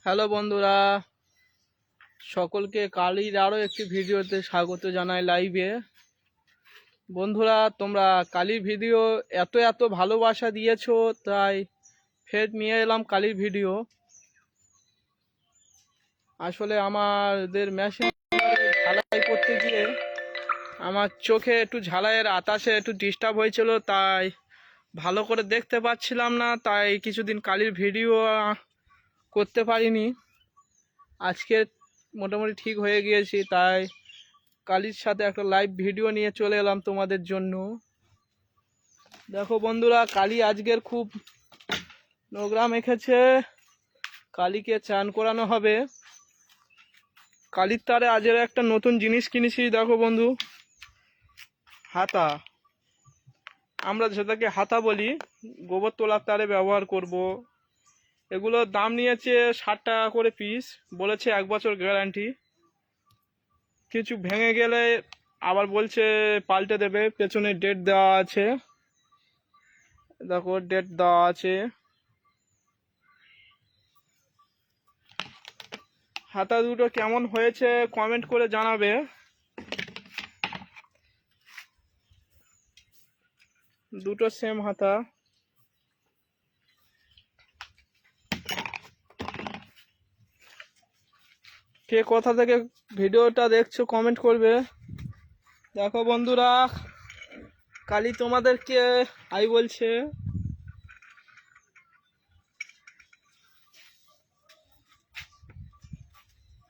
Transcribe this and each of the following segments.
Hello বন্ধুরা, সকলকে কালির আরও একটি ভিডিওতে স্বাগত জানাই লাইভে। বন্ধুরা, তোমরা কালির ভিডিও এত এত ভালোবাসা দিয়েছো, তাই ফের নিয়ে এলাম কালির ভিডিও। আসলে আমাদের মেশিন ঝালাই করতে গিয়ে আমার চোখে একটু ঝালাইয়ের আতাসে একটু ডিস্টার্ব হয়েছিল, তাই ভালো করে দেখতে পাচ্ছিলাম না, তাই কিছুদিন কালির ভিডিও করতে পারিনি। আজকে মোটামুটি ঠিক হয়ে গিয়েছি, তাই কালির সাথে একটা লাইভ ভিডিও নিয়ে চলে এলাম তোমাদের জন্য। দেখো বন্ধুরা, কালি আজকের খুব নোংরা মেখেছে। কালিকে চান করানো হবে। কালির তারে আজের একটা নতুন জিনিস কিনেছি। দেখো বন্ধু, হাতা। আমরা যেটাকে হাতা বলি, গোবর তোলার তারে ব্যবহার করব। এগুলোর দাম নিয়েছে 60 টাকা করে পিস, বলেছে 1 বছর গ্যারান্টি। কিছু ভেঙে গেলে আবার বলছে পাল্টে দেবে। পেছনে ডেট দেওয়া আছে, দেখো ডেট দেওয়া আছে। হাতা দুটো কেমন হয়েছে কমেন্ট করে জানাবে। দুটো সেম হাতা। কে কোথা থেকে ভিডিওটা দেখছো কমেন্ট করবে। দেখো বন্ধুরা, কালি তোমাদেরকে আই বলছে।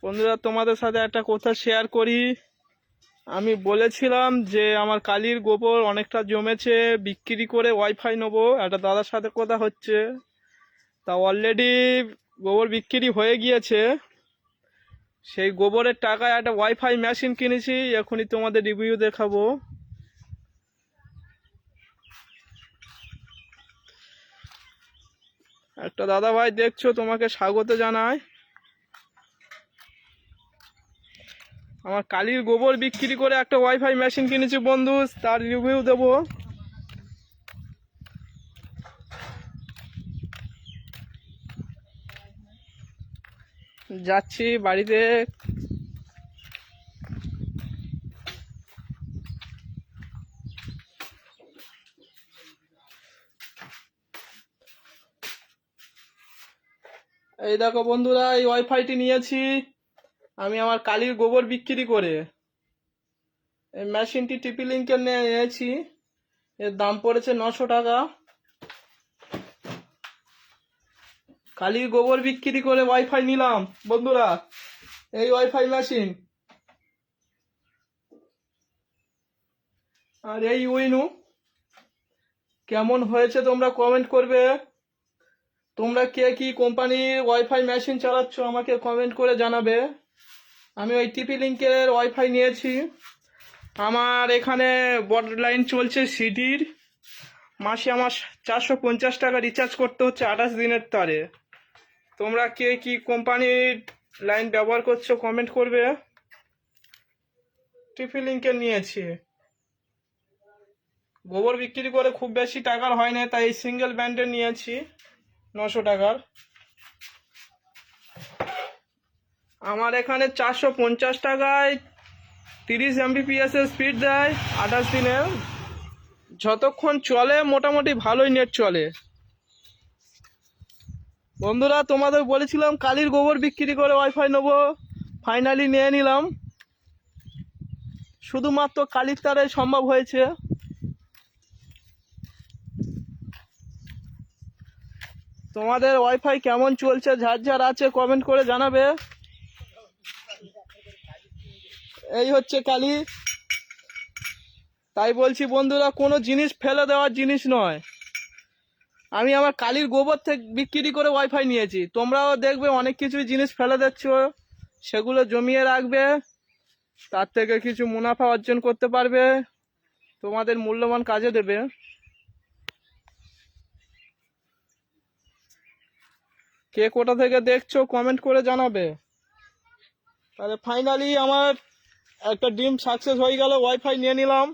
বন্ধুরা, তোমাদের সাথে একটা কথা শেয়ার করি। আমি বলেছিলাম যে আমার কালির গোবর অনেকটা জমেছে, বিক্রি করে ওয়াইফাই নেবো। একটা দাদার সাথে কথা হচ্ছে, তা অলরেডি গোবর বিক্রি হয়ে গিয়েছে। সেই গোবরের টাকায় একটা ওয়াইফাই মেশিন কিনেছি, এখনই তোমাদের রিভিউ দেখাবো। একটা দাদা ভাই দেখছো, তোমাকে স্বাগত জানাই। আমার কালির গোবর বিক্রি করে একটা ওয়াইফাই মেশিন কিনেছি বন্ধু, তার রিভিউ দেবো। যাচ্ছি বাড়িতে। এই দেখো বন্ধুরা, এই ওয়াইফাইটি নিয়েছি আমি আমার কালির গোবর বিক্রি করে। এই মেশিনটি টিপি লিঙ্কের নিয়েছি। এর দাম পড়েছে 900 টাকা। কালির গোবর বিক্রি করে ওয়াইফাই নিলাম বন্ধুরা। এই ওয়াইফাই মেশিন আর এই উইনু। কেমন হয়েছে তোমরা কমেন্ট করবে। তোমরা কে কি কোম্পানির ওয়াইফাই মেশিন চালাচ্ছ আমাকে কমেন্ট করে জানাবে। আমি ওই টিপি লিঙ্কের ওয়াইফাই নিয়েছি। আমার এখানে বর্ডার লাইন চলছে সিটির। মাসে আমার 450 টাকা রিচার্জ করতে হচ্ছে 28 দিনের তারে। তোমরা কে কি কোম্পানির লাইন ব্যবহার করছো কমেন্ট করবে। টিপি লিঙ্কের নিয়েছি। গোবর বিক্রি করে খুব বেশি টাকার হয় না, তাই সিঙ্গেল ব্যান্ডের নিয়েছি 900 টাকার। আমার এখানে 450 টাকায় 30 MBPS এর স্পিড দেয় 28 দিনে। যতক্ষণ চলে মোটামুটি ভালোই নেট চলে। বন্ধুরা, তোমাদের বলেছিলাম কালির গোবর বিক্রি করে ওয়াইফাই নেবো, ফাইনালি নিয়ে নিলাম। শুধুমাত্র কালির তারে সম্ভব হয়েছে। তোমাদের ওয়াইফাই কেমন চলছে, ঝাড় আছে কমেন্ট করে জানাবে। এই হচ্ছে কালি। তাই বলছি বন্ধুরা, কোনো জিনিস ফেলে দেওয়ার জিনিস নয়। আমি আমার কালির গোবর থেকে বিক্রি করে ওয়াইফাই নিয়েছি। তোমরাও দেখবে অনেক কিছু জিনিস ফেলে দিচ্ছ, সেগুলো জমিয়ে রাখবে, তার থেকে কিছু মুনাফা অর্জন করতে পারবে, তোমাদের মূল্যবান কাজে দেবে। কে কোথা থেকে দেখছো কমেন্ট করে জানাবে। তাহলে ফাইনালি আমার একটা ড্রিম সাকসেস হয়ে গেল, ওয়াইফাই নিয়ে নিলাম।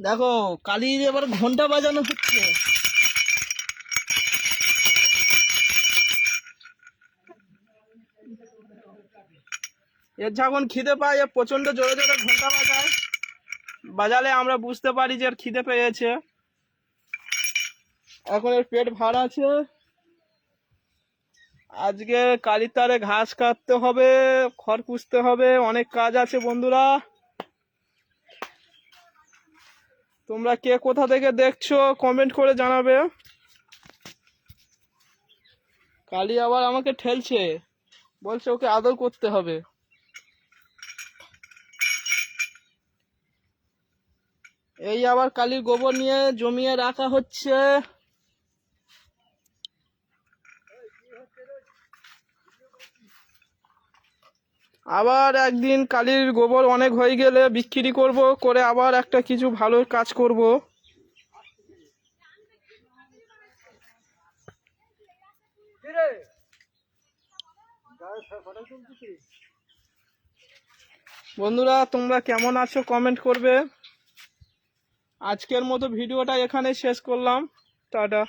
দেখো কালির এবার ঘন্টা বাজানো হচ্ছে। এর যখন খিদে পায় এ প্রচন্ড জোরে জোরে ঘন্টা বাজায়, বাজালে আমরা বুঝতে পারি যে এর খিদে পেয়েছে। এখন এর পেট ভার আছে। আজকে কালির তারে ঘাস কাটতে হবে, খড় পুষতে হবে, অনেক কাজ আছে বন্ধুরা। তোমরা কে কোথা থেকে দেখছো কমেন্ট করে জানাবে। কালি আবার আমাকে ঠেলছে, বলছে ওকে আদর করতে হবে। এই আবার কালির গোবর নিয়ে জমিয়ে রাখা হচ্ছে। আবার একদিন কালির গোবর অনেক হয়ে গেলে বিক্রি করব, করে আবার একটা কিছু ভালো কাজ করব। বন্ধুরা তোমরা কেমন আছো কমেন্ট করবে। আজকের মতো ভিডিওটা এখানে শেষ করলাম। টাটা।